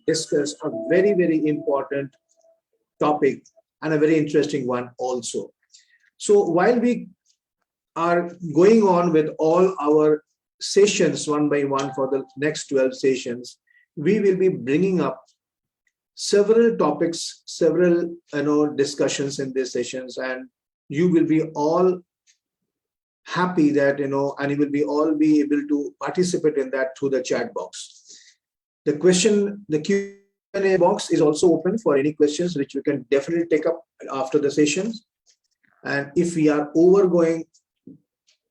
discuss a very, very important topic and a very interesting one also. So while we are going on with all our sessions one by one for the next 12 sessions, we will be bringing up several topics, several discussions in these sessions, and you will be all happy that and you will be all be able to participate in that through the chat box. The Q&A box is also open for any questions which we can definitely take up after the sessions. And if we are overgoing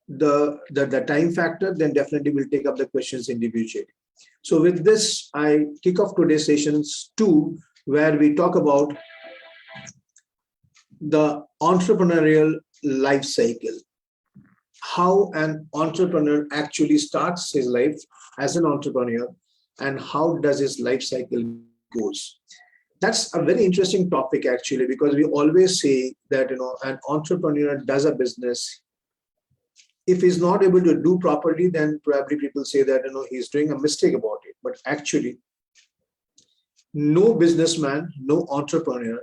the time factor, then definitely we'll take up the questions individually. So with this, I kick off today's sessions 2, where we talk about the entrepreneurial life cycle. How an entrepreneur actually starts his life as an entrepreneur and how does his life cycle goes. That's a very interesting topic actually, because we always say that an entrepreneur does a business. If he's not able to do properly, then probably people say that he's doing a mistake about it. But actually, no businessman, no entrepreneur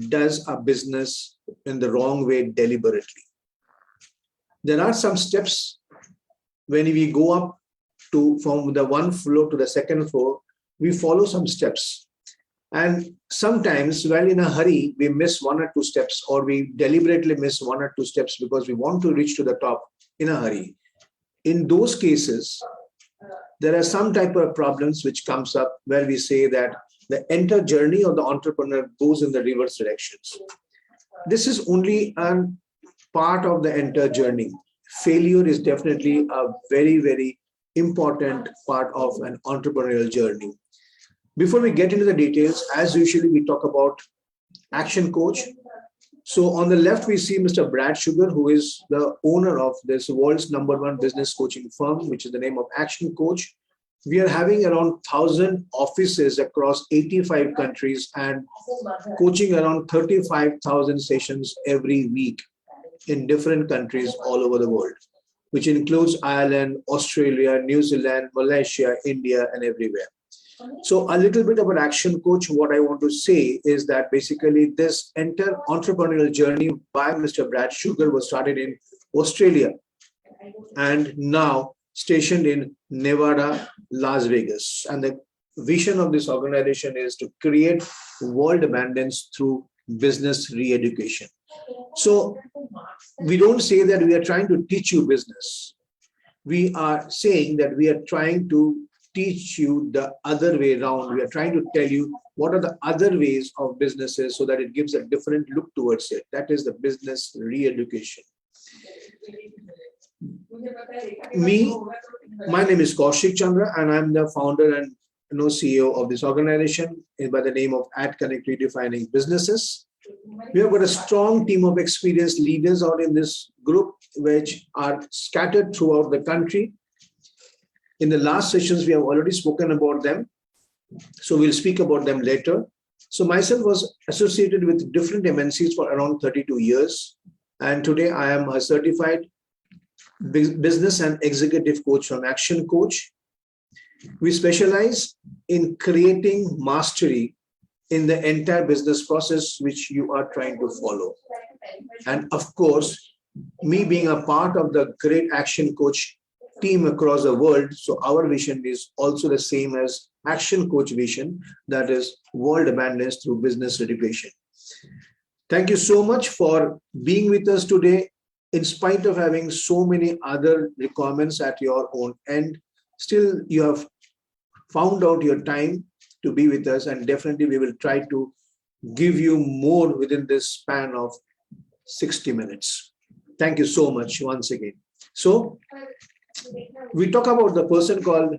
does a business in the wrong way deliberately. There are some steps when we go up from the 1 floor to the 2nd floor, we follow some steps. And sometimes, while in a hurry, we miss 1 or 2 steps, or we deliberately miss 1 or 2 steps because we want to reach to the top in a hurry. In those cases, there are some type of problems which comes up where we say that the entire journey of the entrepreneur goes in the reverse directions. This is only a part of the entire journey. Failure is definitely a very, very important part of an entrepreneurial journey. Before we get into the details, as usually we talk about action coach. So on the left, we see Mr. Brad Sugar, who is the owner of this world's #1 business coaching firm, which is the name of Action Coach. We are having around 1,000 offices across 85 countries and coaching around 35,000 sessions every week in different countries all over the world, which includes Ireland, Australia, New Zealand, Malaysia, India, and everywhere. So a little bit about Action Coach. What I want to say is that basically this entire entrepreneurial journey by Mr. Brad Sugar was started in Australia and now stationed in Nevada, Las Vegas. And the vision of this organization is to create world abundance through business re-education. So we don't say that we are trying to teach you business. We are saying that we are trying to teach you the other way around. We are trying to tell you what are the other ways of businesses so that it gives a different look towards it. That is the business re-education. My name is Kaushik Chandra, and I'm the founder and CEO of this organization by the name of AtKonnectt Redefining Businesses. We have got a strong team of experienced leaders out in this group, which are scattered throughout the country. In the last sessions, we have already spoken about them. So we'll speak about them later. So myself was associated with different MNCs for around 32 years. And today I am a certified business and executive coach from Action Coach. We specialize in creating mastery in the entire business process, which you are trying to follow. And of course, me being a part of the great Action Coach team across the world, so our vision is also the same as Action Coach vision, that is world abundance through business education. Thank you so much for being with us today. In spite of having so many other requirements at your own end, still you have found out your time to be with us, and definitely we will try to give you more within this span of 60 minutes. Thank you so much once again. So we talk about the person called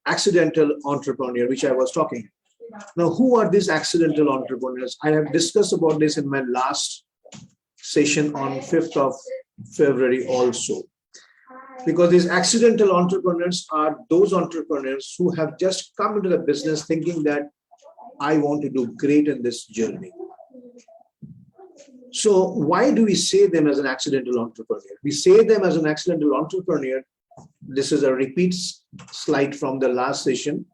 accidental entrepreneur, which I was talking. Now, who are these accidental entrepreneurs? I have discussed about this in my last session on 5th of February also. Because these accidental entrepreneurs are those entrepreneurs who have just come into the business thinking that I want to do great in this journey. So why do we say them as an accidental entrepreneur? We say them as an accidental entrepreneur. This is a repeat slide from the last session.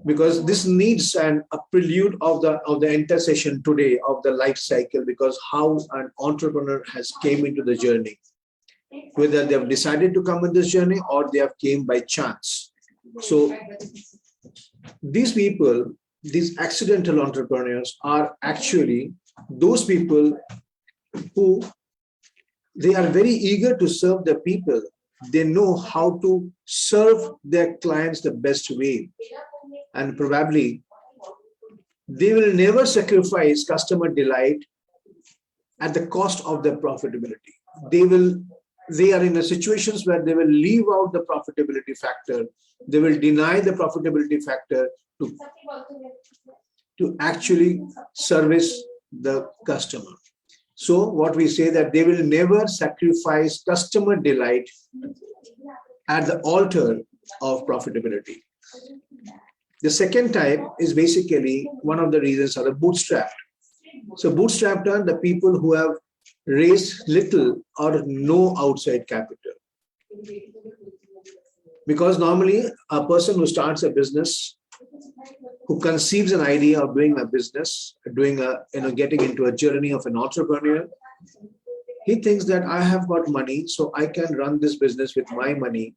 because this needs a prelude of the entire session today of the life cycle, because how an entrepreneur has came into the journey, whether they have decided to come in this journey or they have came by chance. So these people, these accidental entrepreneurs, are actually those people who they are very eager to serve the people. They know how to serve their clients the best way, and probably they will never sacrifice customer delight at the cost of their profitability. They are in a situations where they will leave out the profitability factor. They will deny the profitability factor to actually service the customer. So what we say that they will never sacrifice customer delight at the altar of profitability. The second type is basically one of the reasons are the bootstrapped. So bootstrapped are the people who have raised little or no outside capital. Because normally a person who starts a business, who conceives an idea of doing a business, getting into a journey of an entrepreneur, he thinks that I have got money, so I can run this business with my money,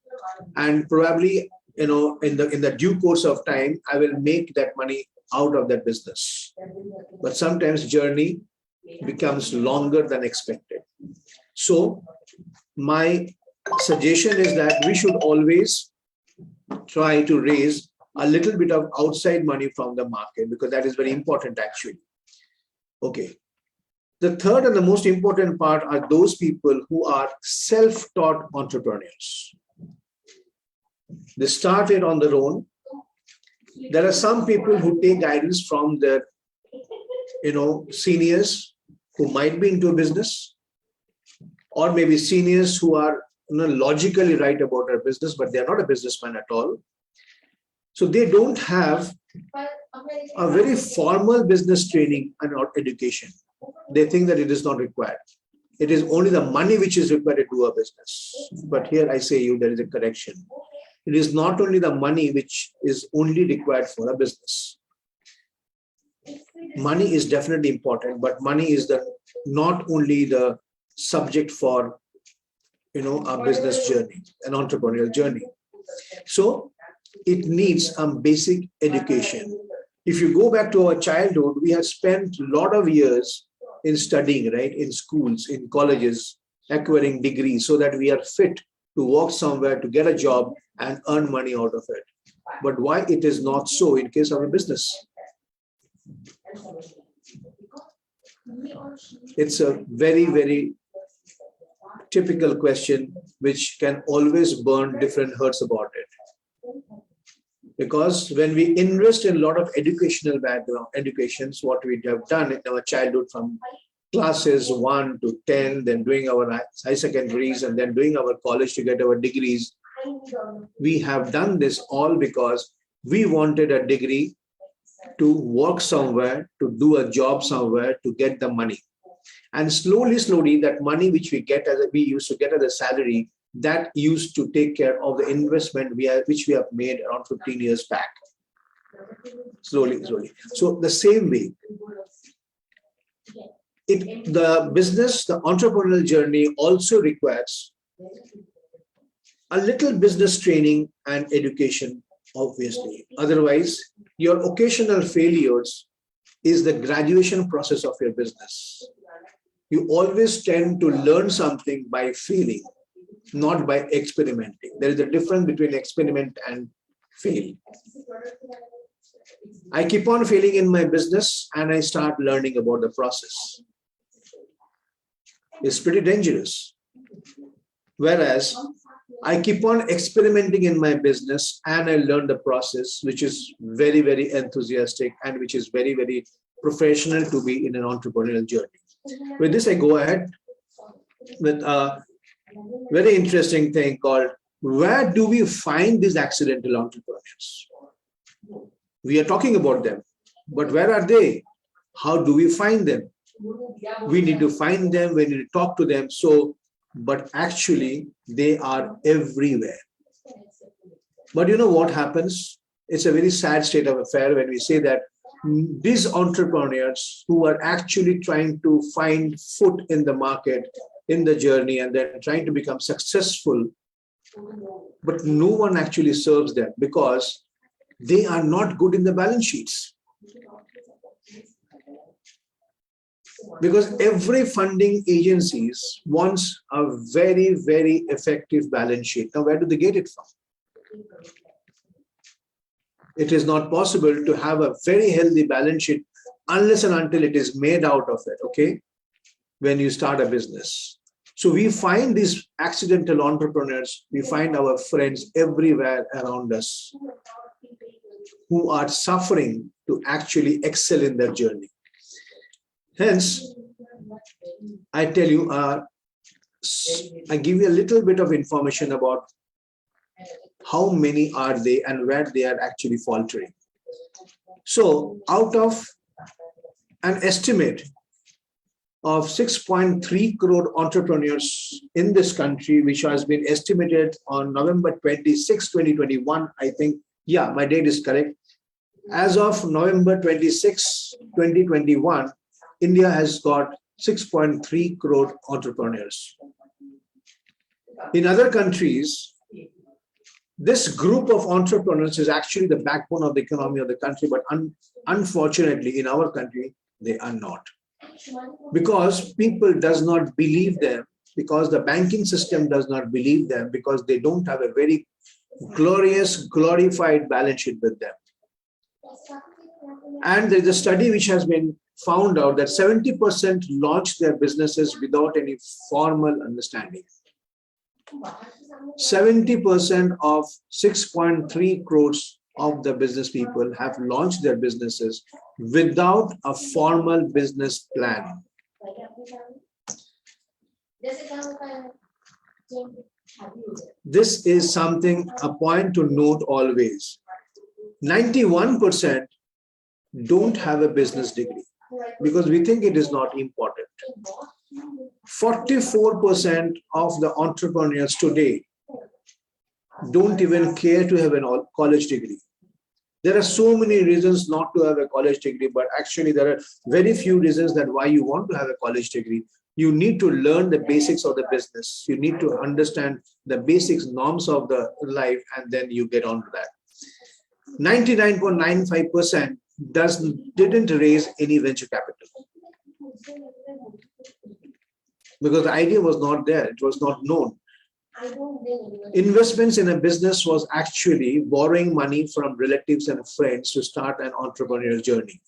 and probably in the due course of time, I will make that money out of that business. But sometimes journey becomes longer than expected. So my suggestion is that we should always try to raise a little bit of outside money from the market, because that is very important actually. Okay. The third and the most important part are those people who are self-taught entrepreneurs. They started on their own. There are some people who take guidance from their, seniors who might be into a business, or maybe seniors who are logically right about their business, but they are not a businessman at all. So they don't have a very formal business training and education. They think that it is not required. It is only the money which is required to do a business. But here I say you, there is a correction. It is not only the money which is only required for a business. Money is definitely important, but money is not only the subject for a business journey, an entrepreneurial journey. So it needs some basic education. If you go back to our childhood, we have spent a lot of years in studying, right? In schools, in colleges, acquiring degrees so that we are fit to work somewhere, to get a job and earn money out of it. But why it is not so in case of a business? It's a very, very typical question which can always burn different hearts about it. Because when we invest in a lot of educational educations, what we have done in our childhood from classes 1 to 10, then doing our high secondaries, and then doing our college to get our degrees, we have done this all because we wanted a degree to work somewhere, to do a job somewhere, to get the money. And slowly, that money which we used to get as a salary, that used to take care of the investment which we have made around 15 years back. Slowly. So the same way, the business, the entrepreneurial journey also requires a little business training and education, obviously. Otherwise, your occasional failures is the graduation process of your business. You always tend to learn something by failing, not by experimenting. There is a difference between experiment and fail. I keep on failing in my business and I start learning about the process. It's pretty dangerous. Whereas I keep on experimenting in my business and I learn the process, which is very, very enthusiastic and which is very, very professional to be in an entrepreneurial journey. With this, I go ahead with a very interesting thing called, where do we find these accidental entrepreneurs? We are talking about them, but where are they? How do we find them? We need to find them, we need to talk to them. But actually, they are everywhere. But you know what happens? it's a very sad state of affair when we say that these entrepreneurs who are actually trying to find foot in the market, in the journey, and then trying to become successful, but no one actually serves them because they are not good in the balance sheets. Because every funding agencies wants a very, very effective balance sheet. Now, where do they get it from? It is not possible to have a very healthy balance sheet unless and until it is made out of it, okay? When you start a business. So we find these accidental entrepreneurs, we find our friends everywhere around us who are suffering to actually excel in their journey. Hence, I tell you, I give you a little bit of information about how many are they and where they are actually faltering. So out of an estimate of 6.3 crore entrepreneurs in this country, which has been estimated on November 26, 2021, I think, yeah, my date is correct. As of November 26, 2021, India has got 6.3 crore entrepreneurs. In other countries, this group of entrepreneurs is actually the backbone of the economy of the country, but unfortunately, in our country, they are not. Because people does not believe them, because the banking system does not believe them, because they don't have a very glorious, glorified balance sheet with them. And there's a study which has been found out that 70% launch their businesses without any formal understanding. 70% of 6.3 crores of the business people have launched their businesses without a formal business plan. This is something, a point to note always. 91% don't have a business degree because we think it is not important. 44% of the entrepreneurs today don't even care to have a college degree. There are so many reasons not to have a college degree, but actually there are very few reasons that why you want to have a college degree. You need to learn the basics of the business. You need to understand the basics norms of the life, and then you get on to that. 99.95% didn't raise any venture capital because the idea was not there. It was not known. Investments in a business was actually borrowing money from relatives and friends to start an entrepreneurial journey.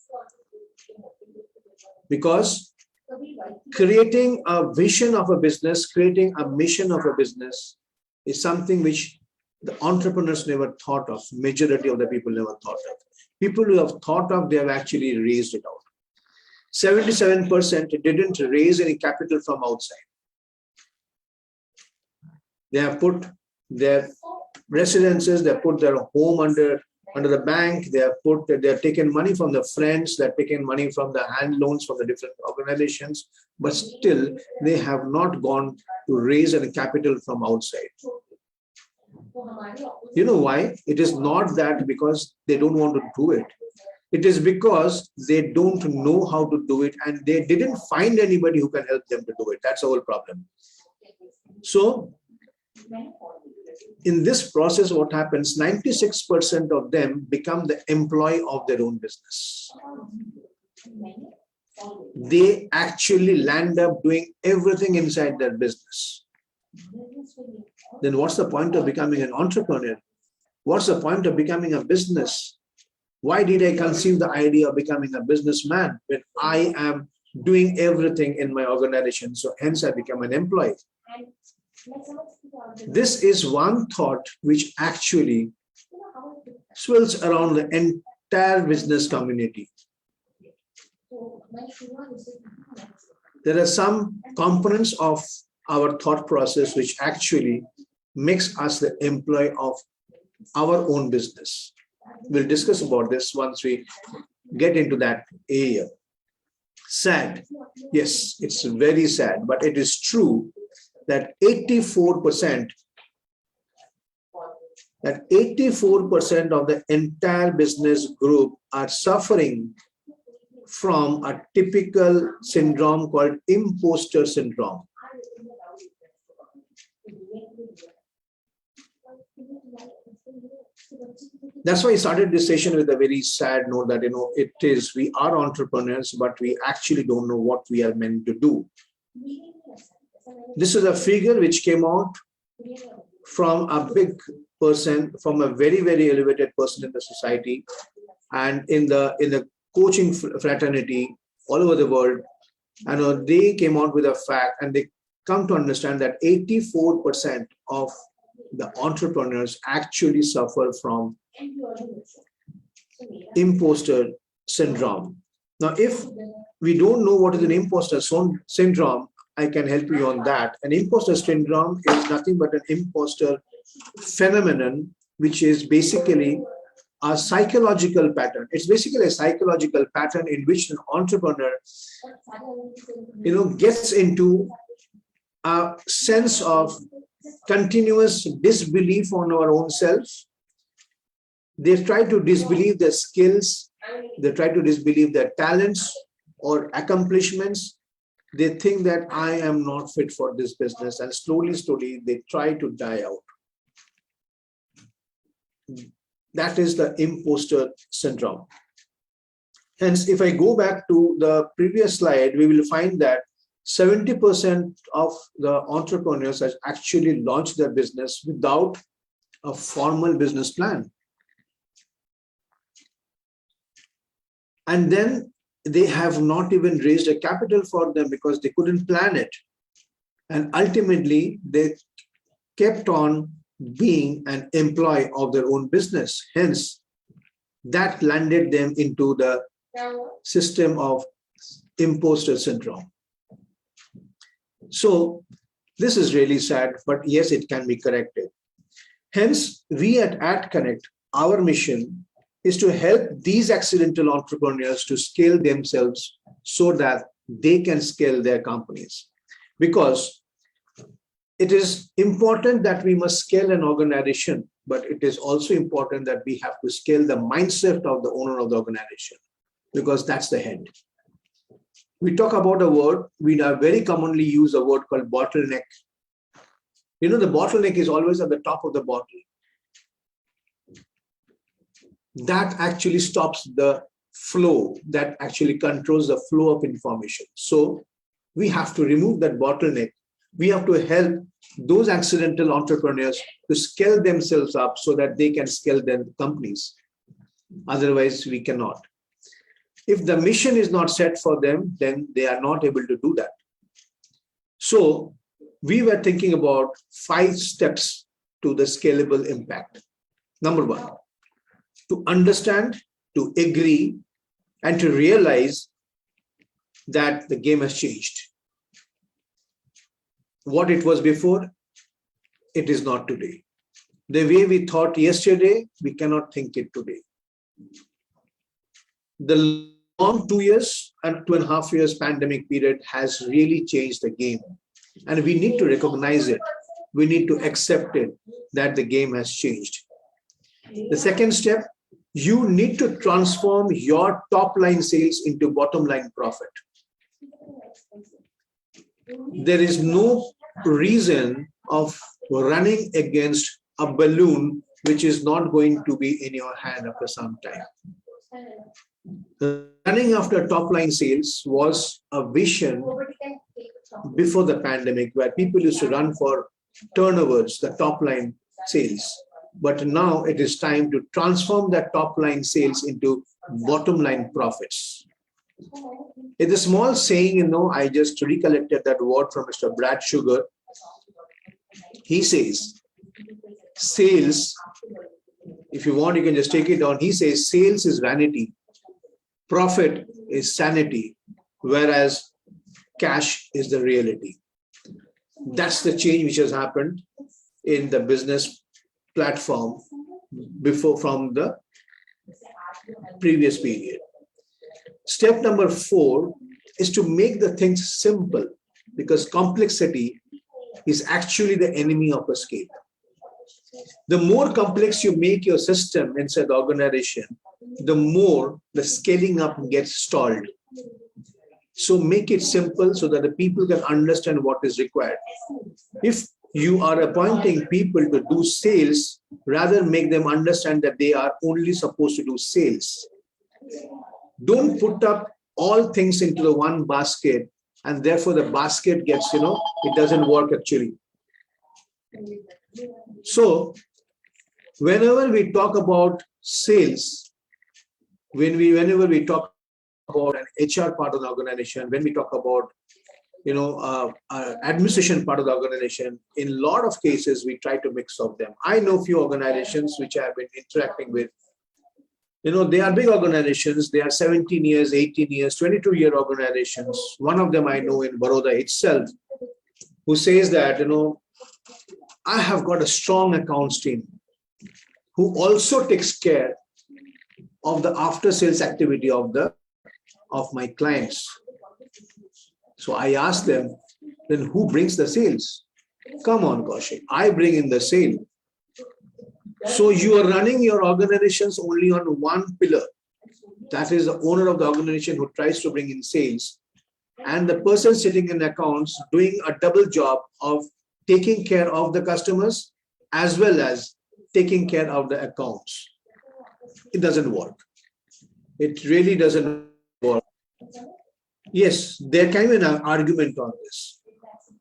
Because creating a vision of a business, creating a mission of a business is something which the entrepreneurs never thought of. Majority of the people never thought of. People who have thought of, they have actually raised it out. 77% didn't raise any capital from outside. They have put their residences, they have put their home under the bank, they have taken money from the friends, they have taken money from the hand loans from the different organizations, but still they have not gone to raise any capital from outside. You know why? It is not that because they don't want to do it. It is because they don't know how to do it and they didn't find anybody who can help them to do it. That's the whole problem. So, in this process, what happens, 96% of them become the employee of their own business. They actually land up doing everything inside their business. Then what's the point of becoming an entrepreneur? What's the point of becoming a business? Why did I conceive the idea of becoming a businessman when I am doing everything in my organization? So hence I become an employee. This is one thought which actually swirls around the entire business community. There are some components of our thought process which actually makes us the employee of our own business. We'll discuss about this once we get into that area. Sad. Yes, it's very sad, but it is true that 84% that 84% of the entire business group are suffering from a typical syndrome called imposter syndrome. That's why I started this session with a very sad note that, we are entrepreneurs, but we actually don't know what we are meant to do. This is a figure which came out from a big person, from a very, very elevated person in the society and in the coaching fraternity all over the world. And they came out with a fact, and they come to understand that 84% of the entrepreneurs actually suffer from imposter syndrome. Now, if we don't know what is an imposter syndrome, I can help you on that. An imposter syndrome is nothing but an imposter phenomenon, which is basically a psychological pattern. It's basically a psychological pattern in which an entrepreneur, gets into a sense of continuous disbelief on our own self. They try to disbelieve their skills. They try to disbelieve their talents or accomplishments. They think that I am not fit for this business, and slowly, they try to die out. That is the imposter syndrome. Hence, if I go back to the previous slide, we will find that 70% of the entrepreneurs have actually launched their business without a formal business plan. And then they have not even raised a capital for them because they couldn't plan it. And ultimately, they kept on being an employee of their own business. Hence, that landed them into the system of imposter syndrome. So this is really sad, but yes, it can be corrected. Hence, we at AtKonnectt, our mission is to help these accidental entrepreneurs to scale themselves so that they can scale their companies. Because it is important that we must scale an organization, but it is also important that we have to scale the mindset of the owner of the organization, because that's the head. We talk about a word, we very commonly use a word called bottleneck. The bottleneck is always at the top of the bottle. That actually stops the flow, that actually controls the flow of information. So we have to remove that bottleneck. We have to help those accidental entrepreneurs to scale themselves up so that they can scale their companies. Otherwise, we cannot. If the mission is not set for them, then they are not able to do that. So we were thinking about 5 steps to the scalable impact. Number 1, to understand, to agree, and to realize that the game has changed. What it was before, it is not today. The way we thought yesterday, we cannot think it today. The long 2 years and 2.5 years pandemic period has really changed the game. And we need to recognize it. We need to accept it, that the game has changed. The second step, you need to transform your top line sales into bottom line profit. There is no reason of running against a balloon which is not going to be in your hand after some time. Running after top line sales was a vision before the pandemic, where people used to run for turnovers, the top line sales. But now it is time to transform that top line sales into bottom line profits. It's a small saying, I just recollected that word from Mr. Brad Sugar. He says, sales, if you want, you can just take it down. He says, sales is vanity, profit is sanity, whereas cash is the reality. That's the change which has happened in the business platform from the previous period. Step number 4 is to make the things simple, because complexity is actually the enemy of escape. The more complex you make your system inside the organization, the more the scaling up gets stalled. So make it simple so that the people can understand what is required. If you are appointing people to do sales, rather make them understand that they are only supposed to do sales. Don't put up all things into the one basket, and therefore the basket gets, it doesn't work actually. So whenever we talk about sales, whenever we talk about an HR part of the organization, when we talk about administration part of the organization, in a lot of cases we try to mix of them. I know few organizations which I have been interacting with. They are big organizations. They are 17 years, 18 years, 22-year organizations. One of them I know in Baroda itself, who says that, I have got a strong accounts team who also takes care of the after-sales activity of my clients. So I asked them, then who brings the sales? Come on, Kaushik, I bring in the sale. So you are running your organizations only on one pillar. That is the owner of the organization who tries to bring in sales. And the person sitting in accounts doing a double job of taking care of the customers as well as taking care of the accounts. It doesn't work. It really doesn't work. Yes, there can be an argument on this.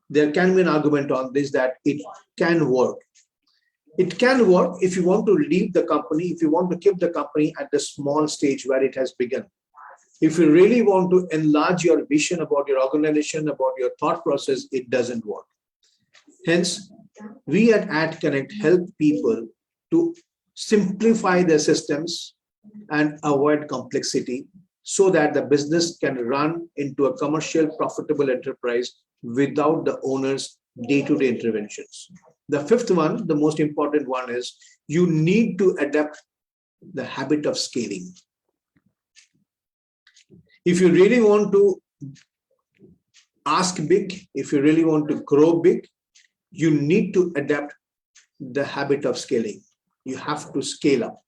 There can be an argument on this that it can work. It can work if you want to leave the company, if you want to keep the company at the small stage where it has begun. If you really want to enlarge your vision about your organization, about your thought process, it doesn't work. Hence, we at AtKonnectt help people to simplify their systems and avoid complexity so that the business can run into a commercial, profitable enterprise without the owner's day-to-day interventions. The fifth one, the most important one, is you need to adapt the habit of scaling. If you really want to ask big, if you really want to grow big, you need to adapt the habit of scaling. You have to scale up.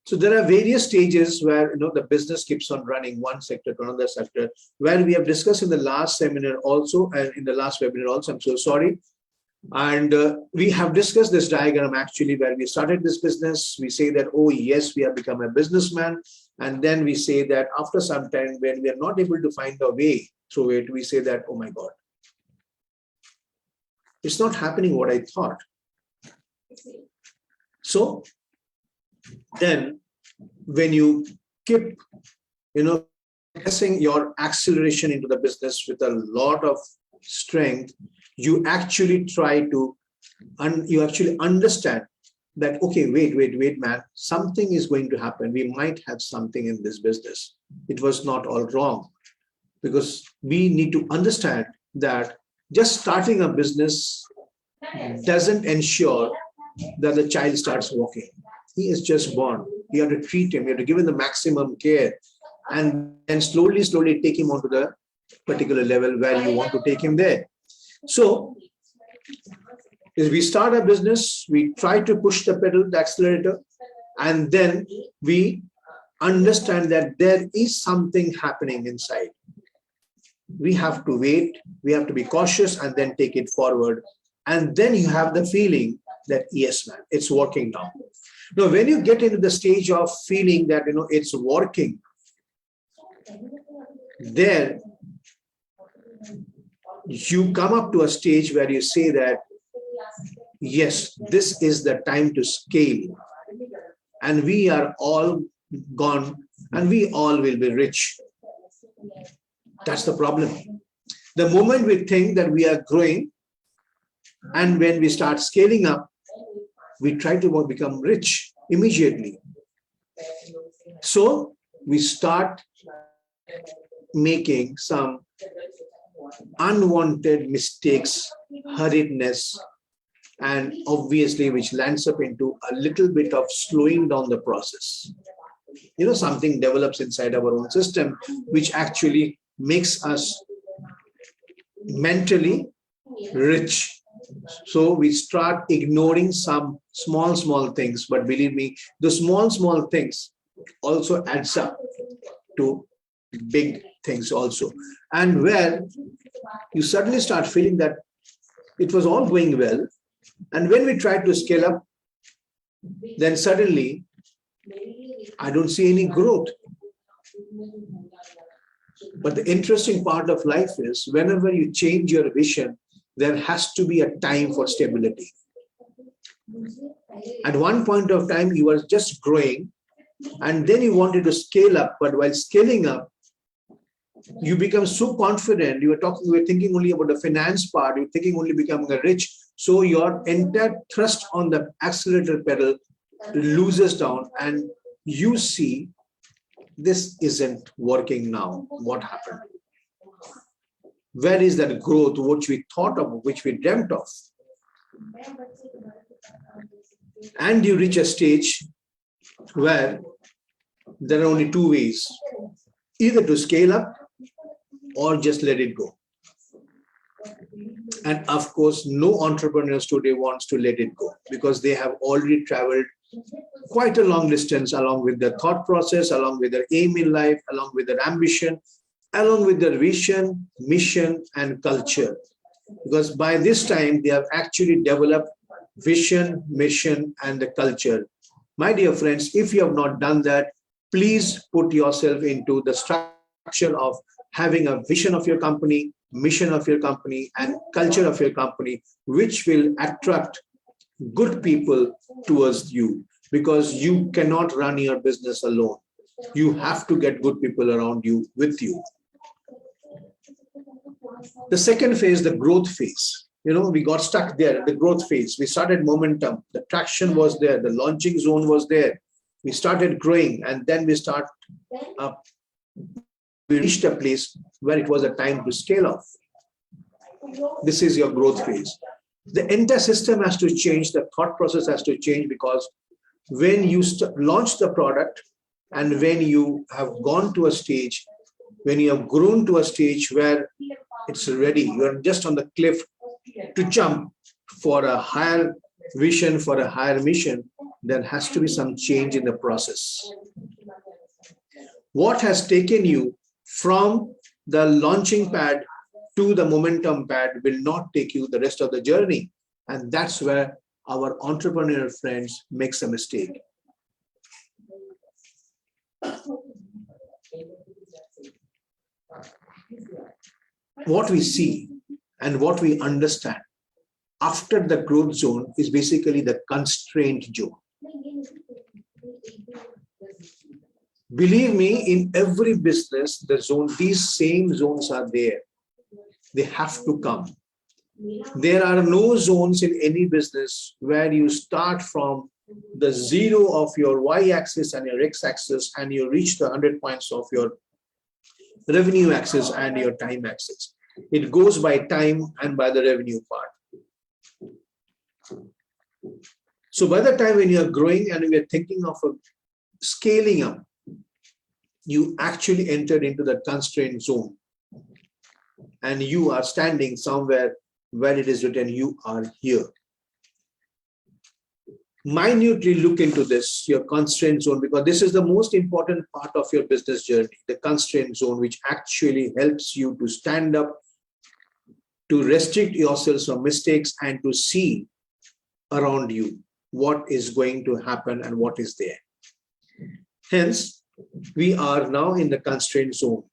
So there are various stages where the business keeps on running one sector to another sector, where we have discussed in the last seminar also, and in the last webinar also. I'm so sorry. And we have discussed this diagram actually where we started this business. We say that, oh yes, we have become a businessman. And then we say that after some time, when we are not able to find a way through it, we say that, oh my God, it's not happening what I thought. So then when you keep, pressing your acceleration into the business with a lot of strength, you actually try to, you actually understand that, okay, wait, man, something is going to happen. We might have something in this business. It was not all wrong, because we need to understand that just starting a business doesn't ensure that the child starts walking. He is just born. You have to treat him. You have to give him the maximum care, and then slowly take him onto the particular level where you want to take him there. So, as we start a business, we try to push the pedal, the accelerator, and then we understand that there is something happening inside. We have to wait, we have to be cautious, and then take it forward. And then you have the feeling that, yes, man, it's working now. Now, when you get into the stage of feeling that, it's working, there you come up to a stage where you say that, yes, this is the time to scale. And we are all gone and we all will be rich. That's the problem. The moment we think that we are growing, and when we start scaling up, we try to become rich immediately. So we start making some unwanted mistakes, hurriedness, and obviously which lands up into a little bit of slowing down the process. Something develops inside our own system, which actually makes us mentally rich So we start ignoring some small things, but believe me, the small things also adds up to big things also. And where you suddenly start feeling that it was all going well, and when we try to scale up, then suddenly I don't see any growth. But the interesting part of life is whenever you change your vision, there has to be a time for stability. At one point of time, you were just growing, and then you wanted to scale up. But while scaling up, you become so confident. You were thinking only about the finance part. You're thinking only becoming a rich. So your entire thrust on the accelerator pedal loses down, and you see this isn't working now. What happened? Where is that growth which we thought of, which we dreamt of? And you reach a stage where there are only two ways, either to scale up or just let it go. And of course, no entrepreneurs today wants to let it go, because they have already traveled quite a long distance along with their thought process, along with their aim in life, along with their ambition, along with their vision, mission, and culture. Because by this time, they have actually developed vision, mission, and the culture. My dear friends, if you have not done that, please put yourself into the structure of having a vision of your company, mission of your company, and culture of your company, which will attract good people towards you, because you cannot run your business alone. You have to get good people around you, with you. The second phase, the growth phase. We got stuck there, the growth phase. We started momentum. The traction was there. The launching zone was there. We started growing, and then we reached a place where it was a time to scale off. This is your growth phase. The entire system has to change. The thought process has to change, because when you launch the product, and when you have gone to a stage, when you have grown to a stage where it's ready, you're just on the cliff to jump for a higher vision, for a higher mission, there has to be some change in the process. What has taken you from the launching pad to the momentum pad will not take you the rest of the journey. And that's where our entrepreneurial friends make a mistake. What we see and what we understand after the growth zone is basically the constraint zone. Believe me, in every business, these same zones are there. They have to come. There are no zones in any business where you start from the zero of your y-axis and your x-axis, and you reach the 100 points of your revenue axis and your time axis. It goes by time and by the revenue part. So by the time when you're growing and you're thinking of scaling up, you actually entered into the constraint zone, and you are standing somewhere where it is written, you are here. Minutely look into this, your constraint zone, because this is the most important part of your business journey, the constraint zone, which actually helps you to stand up, to restrict yourselves from mistakes, and to see around you what is going to happen and what is there. Hence, we are now in the constraint zone.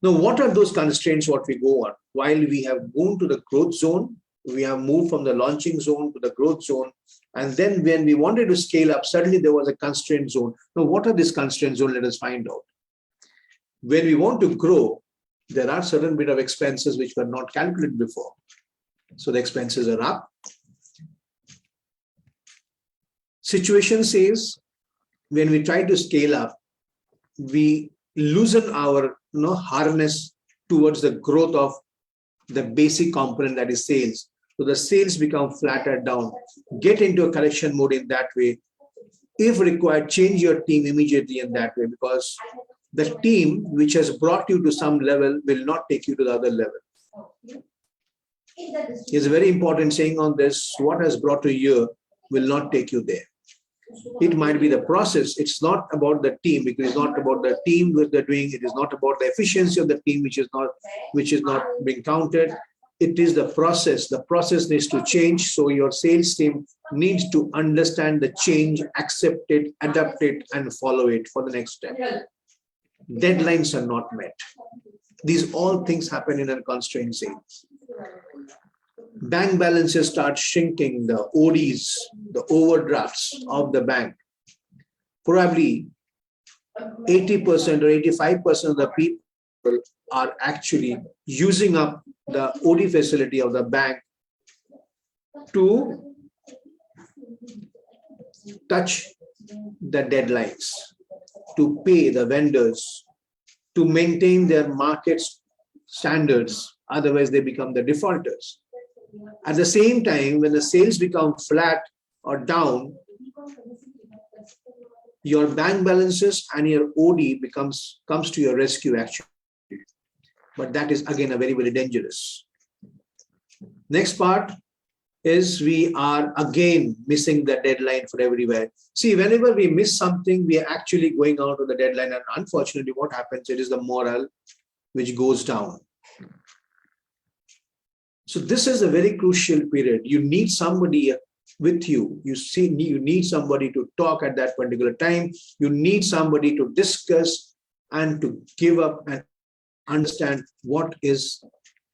Now, what are those constraints what we go on? While we have gone to the growth zone, we have moved from the launching zone to the growth zone. And then when we wanted to scale up, suddenly there was a constraint zone. Now, what are these constraint zones? Let us find out. When we want to grow, there are certain bit of expenses which were not calculated before. So the expenses are up. Situation says, when we try to scale up, we loosen our harness towards the growth of the basic component, that is sales. So the sales become flattered down. Get into a correction mode in that way. If required, change your team immediately in that way, because the team which has brought you to some level will not take you to the other level. There's a very important saying on this: what has brought you here will not take you there. It might be the process. It's not about the team, because it's not about the team that they're doing. It is not about the efficiency of the team, which is not being counted. It is the process. The process needs to change. So your sales team needs to understand the change, accept it, adapt it, and follow it for the next step. Deadlines are not met. These all things happen in a constrained sales. Bank balances start shrinking, the ODs, the overdrafts of the bank. Probably 80% or 85% of the people are actually using up the OD facility of the bank to touch the deadlines, to pay the vendors, to maintain their market standards. Otherwise, they become the defaulters. At the same time, when the sales become flat or down, your bank balances and your OD comes to your rescue actually. But that is again a very, very dangerous. Next part is we are again missing the deadline for everywhere. See, whenever we miss something, we are actually going out of the deadline, and unfortunately what happens, it is the morale which goes down. So this is a very crucial period. You need somebody with you. You need somebody to talk at that particular time. You need somebody to discuss and to give up and understand what is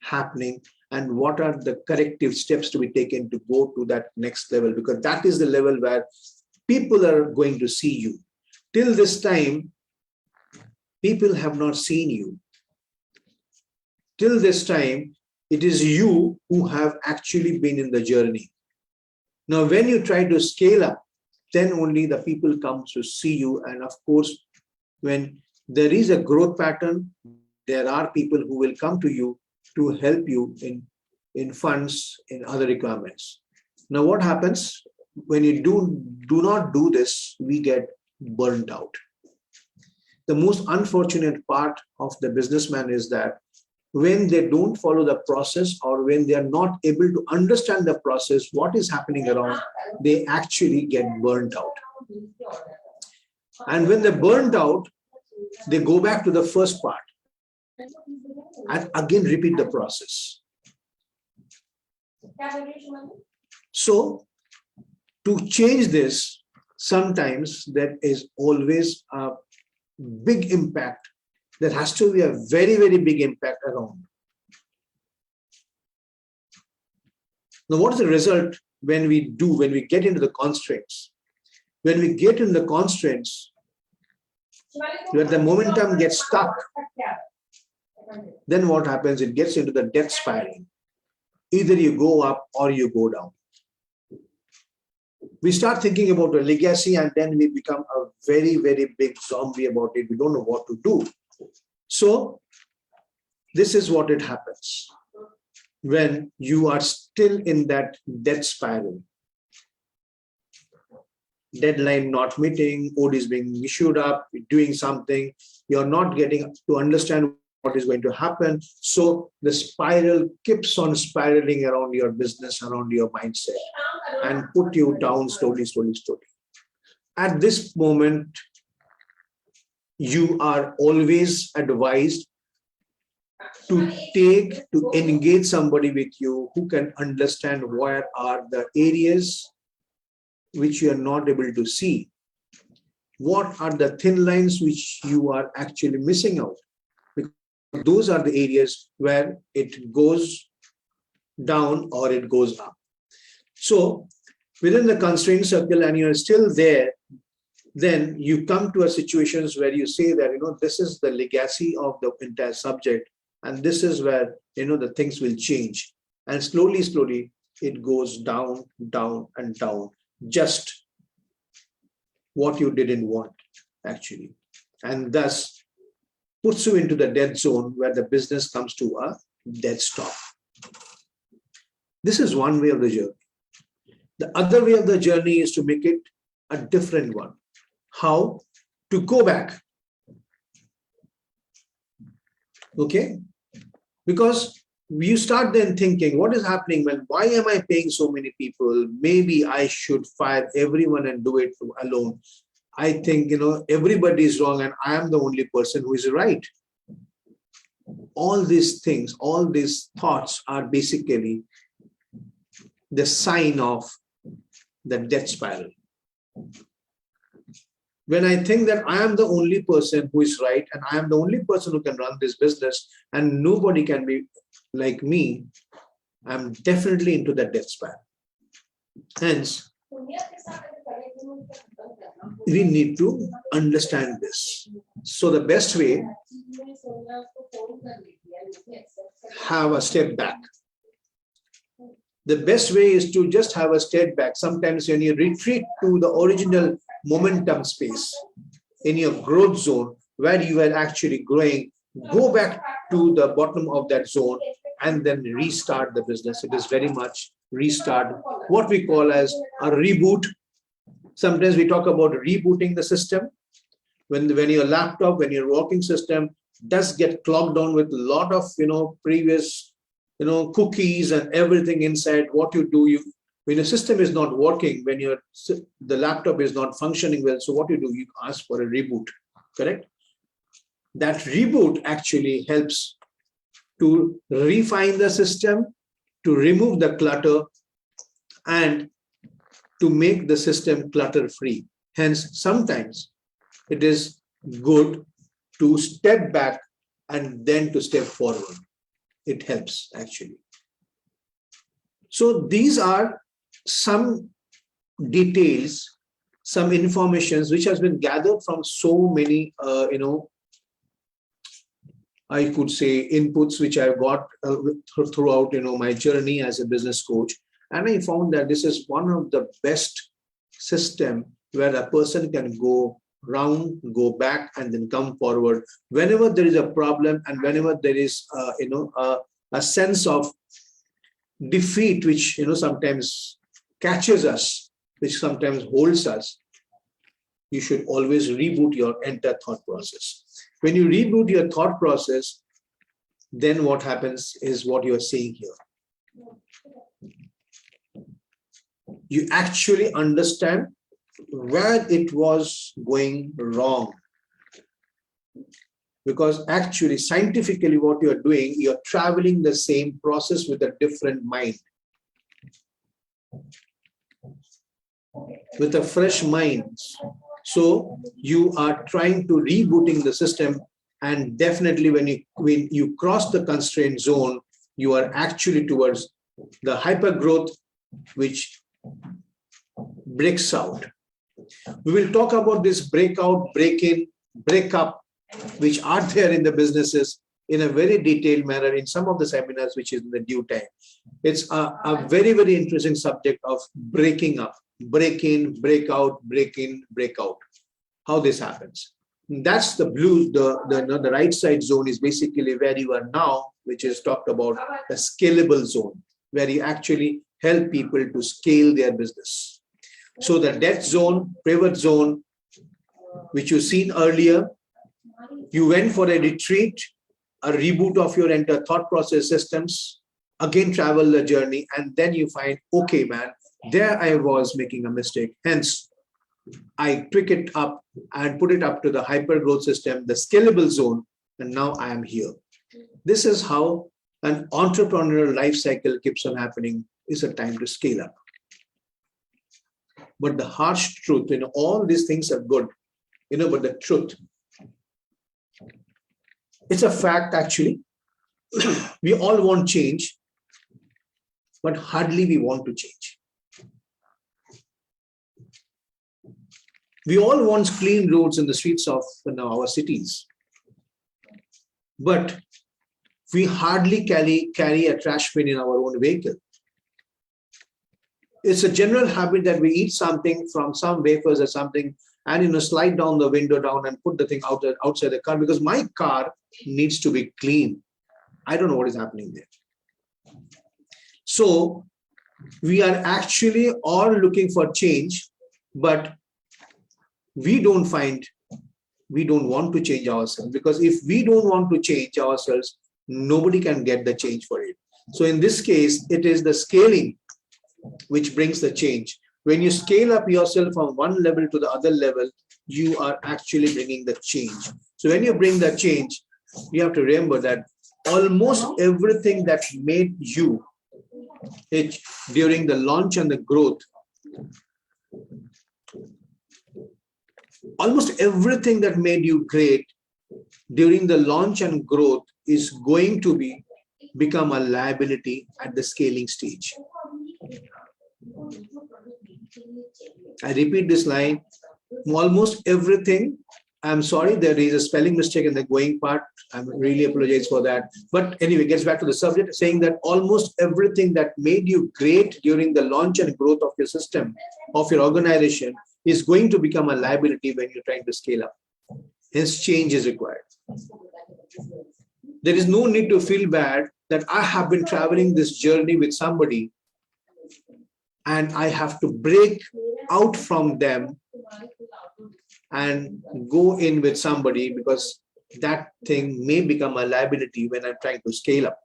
happening and what are the corrective steps to be taken to go to that next level, because that is the level where people are going to see you. Till this time, people have not seen you. Till this time, it is you who have actually been in the journey. Now, when you try to scale up, then only the people come to see you. And of course, when there is a growth pattern, there are people who will come to you to help you in funds, in other requirements. Now, what happens when you do not do this? We get burnt out. The most unfortunate part of the businessman is that when they don't follow the process, or when they are not able to understand the process, what is happening around, they actually get burnt out. And when they're burnt out, they go back to the first part and again repeat the process. So to change this, sometimes there is always a big impact. There has to be a very, very big impact around. Now, what is the result when we get into the constraints? When we get in the constraints, where the momentum gets stuck, then what happens? It gets into the death spiral. Either you go up or you go down. We start thinking about a legacy, and then we become a very, very big zombie about it. We don't know what to do. So this is what it happens when you are still in that death spiral. Deadline not meeting, OD is being issued up, doing something, you're not getting to understand what is going to happen. So the spiral keeps on spiraling around your business, around your mindset, and put you down slowly, slowly, slowly. At this moment, you are always advised to engage somebody with you who can understand where are the areas which you are not able to see. What are the thin lines which you are actually missing out? Because those are the areas where it goes down or it goes up. So within the constraint circle, and you're still there, then you come to a situations where you say that, this is the legacy of the entire subject, and this is where, the things will change. And slowly, slowly, it goes down, down, and down. Just what you didn't want, actually. And thus puts you into the dead zone where the business comes to a dead stop. This is one way of the journey. The other way of the journey is to make it a different one. How? To go back. Okay? Because you start then thinking, what is happening, man? Why am I paying so many people? Maybe I should fire everyone and do it alone. I think, everybody is wrong and I am the only person who is right. All these things, all these thoughts are basically the sign of the death spiral. When I think that I am the only person who is right and I am the only person who can run this business and nobody can be like me, I'm definitely into the death spiral. Hence, we need to understand this. So the best way, have a step back. The best way is to just have a step back. Sometimes when you retreat to the original momentum space in your growth zone where you are actually growing, go back to the bottom of that zone and then restart the business. It is very much restart, what we call as a reboot. Sometimes we talk about rebooting the system. When your laptop, when your working system does get clogged down with a lot of previous cookies and everything inside, what you do, when your system is not working, when the laptop is not functioning well, so what you ask for a reboot, correct? That reboot actually helps to refine the system, to remove the clutter, and to make the system clutter-free. Hence, sometimes it is good to step back and then to step forward. It helps actually. So these are some details, some informations which has been gathered from so many, I could say inputs which I got throughout, my journey as a business coach. And I found that this is one of the best system where a person can go round, go back, and then come forward. Whenever there is a problem and whenever there is, a sense of defeat, which, sometimes catches us, which sometimes holds us, you should always reboot your entire thought process. When you reboot your thought process, then what happens is what you are seeing here. You actually understand where it was going wrong. Because actually, scientifically, what you're doing, you're traveling the same process with a different mind. With a fresh mind. So you are trying to rebooting the system, and definitely when you cross the constraint zone, you are actually towards the hyper growth, which breaks out. We will talk about this breakout, break-in, break-up, which are there in the businesses in a very detailed manner in some of the seminars, which is in the due time. It's a very, very interesting subject of breaking up, break in, break out, break in, break out, how this happens. That's the blue, the right side zone is basically where you are now, which is talked about the scalable zone, where you actually help people to scale their business. So the death zone, pivot zone, which you've seen earlier, you went for a retreat, a reboot of your entire thought process systems, again travel the journey, and then you find, okay, man, there I was making a mistake. Hence, I pick it up and put it up to the hyper growth system, the scalable zone, and now I am here. This is how an entrepreneurial life cycle keeps on happening. Is a time to scale up. But the harsh truth, all these things are good, but the truth, it's a fact actually. We all want change, but hardly we want to change. We all want clean roads in the streets of our cities, but we hardly carry a trash bin in our own vehicle. It's a general habit that we eat something from some wafers or something and slide down the window down and put the thing outside the car because my car needs to be clean. I don't know what is happening there. So we are actually all looking for change, but we don't want to change ourselves, because if we don't want to change ourselves, nobody can get the change for it. So in this case, it is the scaling which brings the change. When you scale up yourself from one level to the other level, you are actually bringing the change. So when you bring the change, you have to remember that almost everything that made you during the launch and the growth, almost everything that made you great during the launch and growth is going to become a liability at the scaling stage. I repeat this line, almost everything. I'm sorry, there is a spelling mistake in the going part. I really apologize for that. But anyway, gets back to the subject, saying that almost everything that made you great during the launch and growth of your system, of your organization, is going to become a liability when you're trying to scale up. Hence, change is required. There is no need to feel bad that I have been traveling this journey with somebody and I have to break out from them and go in with somebody, because that thing may become a liability when I'm trying to scale up.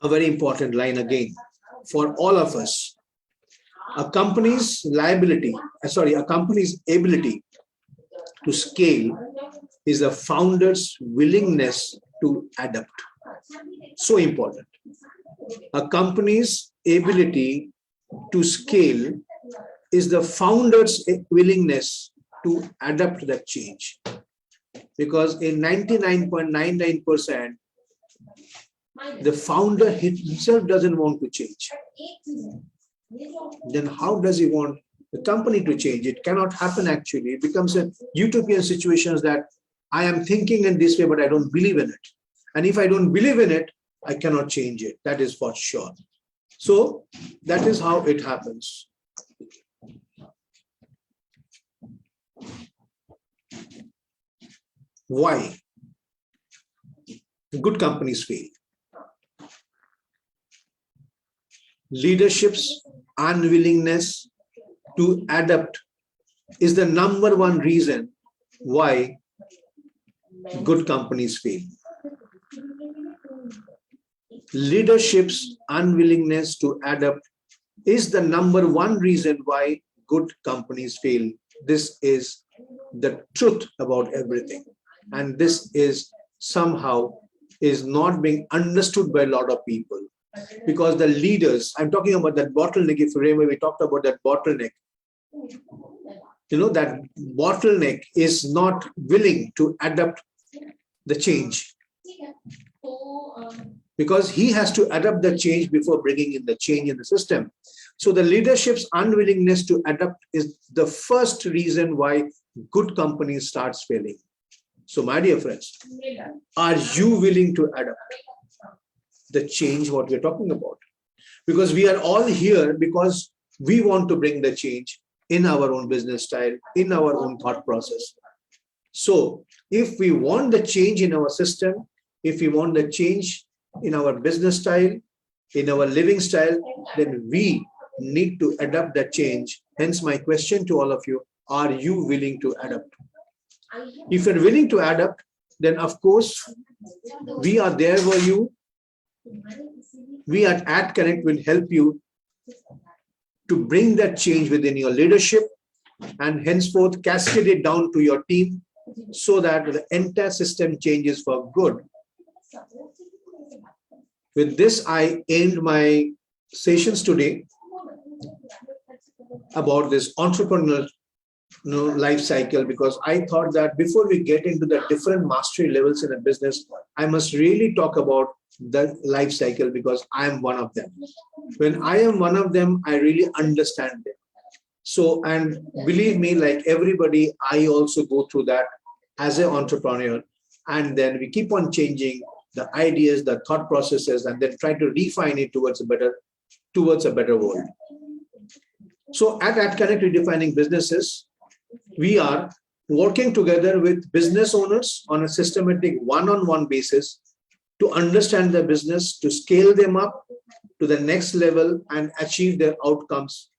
A very important line again for all of us. A company's ability to scale is a founder's willingness to adapt. So important. A company's ability to scale is the founder's willingness to adapt that change. Because in 99.99%, the founder himself doesn't want to change. Then how does he want the company to change? It cannot happen actually. It becomes a utopian situation that I am thinking in this way, but I don't believe in it. And if I don't believe in it, I cannot change it. That is for sure. So that is how it happens. Why? Good companies fail. Leadership's unwillingness to adapt is the #1 reason why good companies fail. Leadership's unwillingness to adapt is the #1 reason why good companies fail. This is the truth about everything. And this is somehow is not being understood by a lot of people. Because the leaders, I'm talking about that bottleneck. If you remember, we talked about that bottleneck. You know, that bottleneck is not willing to adapt the change. Because he has to adapt the change before bringing in the change in the system. So the leadership's unwillingness to adapt is the first reason why good companies starts failing. So my dear friends, are you willing to adapt the change what we're talking about? Because we are all here because we want to bring the change in our own business style, in our own thought process. So if we want the change in our system, if we want the change in our business style, in our living style, then we need to adapt that change. Hence my question to all of you, are you willing to adapt? If you're willing to adapt, then of course, we are there for you. We at AtKonnectt will help you to bring that change within your leadership and henceforth cascade it down to your team so that the entire system changes for good. With this, I end my sessions today about this entrepreneurial life cycle, because I thought that before we get into the different mastery levels in a business, I must really talk about the life cycle, because I am one of them. When I am one of them, I really understand them. So, and believe me, like everybody, I also go through that as an entrepreneur, and then we keep on changing the ideas, the thought processes, and then try to refine it towards a better world. So at AtKonnectt Redefining Businesses, we are working together with business owners on a systematic one-on-one basis to understand their business, to scale them up to the next level and achieve their outcomes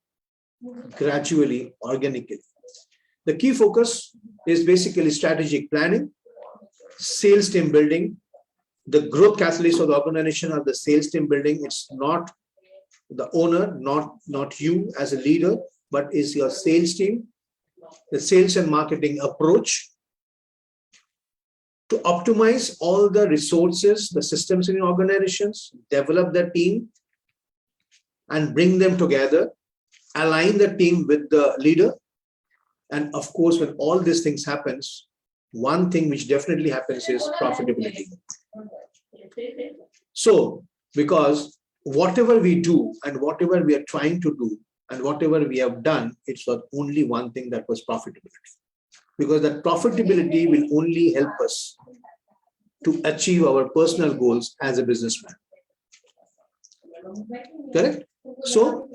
gradually, organically. The key focus is basically strategic planning, sales team building. The growth catalyst of the organization are the sales team building. It's not the owner, not you as a leader, but is your sales team, the sales and marketing approach to optimize all the resources, the systems in organizations, develop the team and bring them together, align the team with the leader. And of course, when all these things happens, one thing which definitely happens is profitability. So, because whatever we do and whatever we are trying to do and whatever we have done, it's not only one thing, that was profitability. Because that profitability will only help us to achieve our personal goals as a businessman. Correct? So,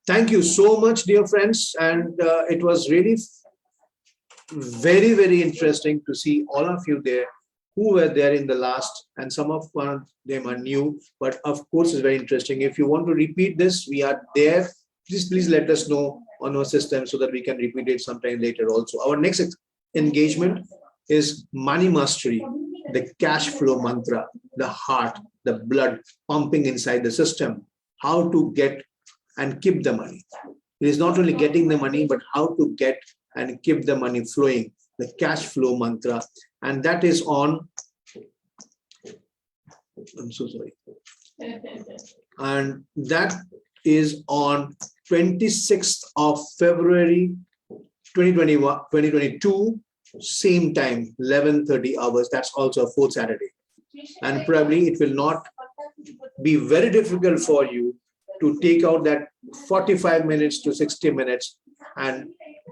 thank you so much, dear friends. And it was really very, very interesting to see all of you there who were there in the last, and some of them are new, but of course it's very interesting. If you want to repeat this, we are there. Please let us know on our system so that we can repeat it sometime later also. Our next engagement is money mastery, the cash flow mantra, the heart, the blood pumping inside the system, how to get and keep the money. It is not only getting the money, but how to get and keep the money flowing, the cash flow mantra. And that is on, I'm so sorry. And that is on 26th of February 2022, same time, 11:30 hours. That's also a fourth Saturday. And probably it will not be very difficult for you to take out that 45 minutes to 60 minutes and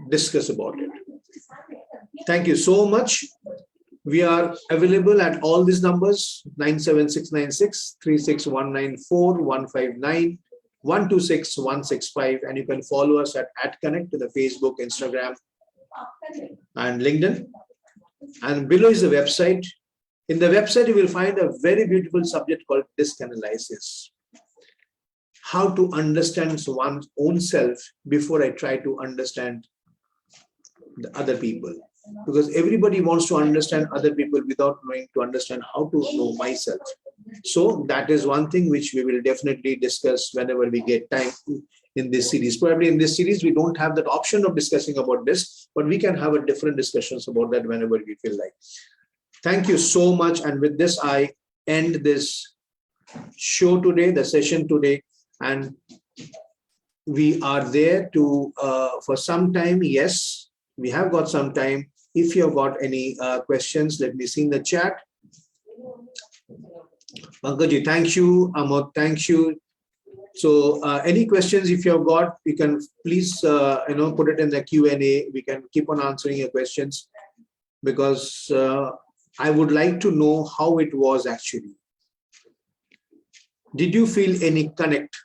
discuss about it. Thank you so much. We are available at all these numbers: 97696 36194 159 126 165, and you can follow us at AtKonnectt to the Facebook, Instagram, and LinkedIn. And below is the website. In the website, you will find a very beautiful subject called disc analysis. How to understand one's own self before I try to understand the other people. Because everybody wants to understand other people without knowing to understand how to know myself. So that is one thing which we will definitely discuss whenever we get time in this series. Probably in this series, we don't have that option of discussing about this, but we can have a different discussions about that whenever we feel like. Thank you so much. And with this, I end this show today, the session today. And we are there to, for some time, yes, we have got some time. If you have got any questions, let me see in the chat. Pankaj, thank you. Amod, thank you. So any questions, if you have got, you can please put it in the Q&A. We can keep on answering your questions, because I would like to know how it was actually. Did you feel any connect?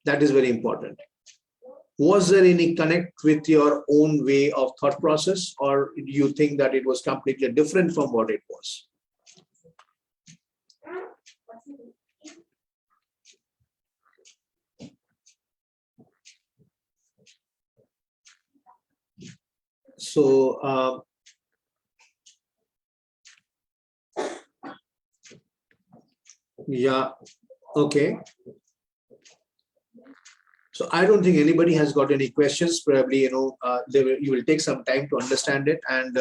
That is very important. Was there any connect with your own way of thought process, or do you think that it was completely different from what it was? So, yeah, okay. So I don't think anybody has got any questions. Probably, you will take some time to understand it, and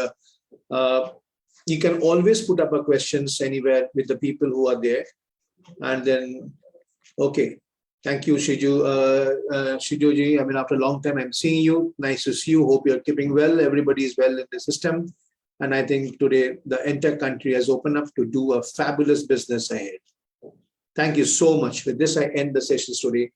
you can always put up a questions anywhere with the people who are there. And then, okay, thank you, Shiju. Shijuji, I mean, after a long time, I'm seeing you. Nice to see you. Hope you're keeping well. Everybody is well in the system. And I think today the entire country has opened up to do a fabulous business ahead. Thank you so much. With this, I end the session today.